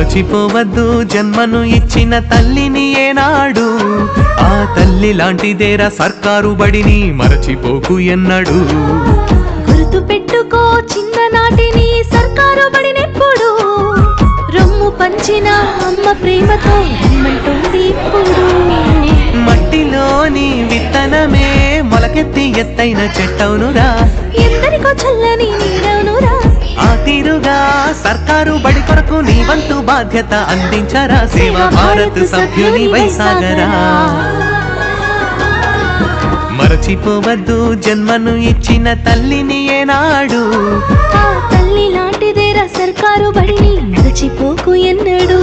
మరచిపోవద్దు జన్మను ఇచ్చిన తల్లిని ఏనాడు, ఆ తల్లి లాంటిదేరా సర్కారు బడిని మరచిపోకు ఎన్నడు. గుర్తు పెట్టుకో చిన్ననాటిని సర్కారు బడినెప్పుడు, రొమ్ము పంచిన అమ్మ ప్రేమతో రమ్మంటుంది ఇప్పుడు. మట్టిలోని విత్తనమే మొలకెత్తి ఎత్తైన చెట్టవునురా, ఎందరికో చల్లని నీడవునురా. ఆ తీరుగా సర్కారు బడి కొరకు నీ వంతు బాధ్యత అందించరా, సేవా భారత్ సభ్యుని వైసాగరా. మరచిపోవద్దు జన్మను ఇచ్చిన తల్లిని ఏనాడు, ఆ తల్లి లాంటిదేరా సర్కారు బడిని మరచిపోకు ఎన్నడు.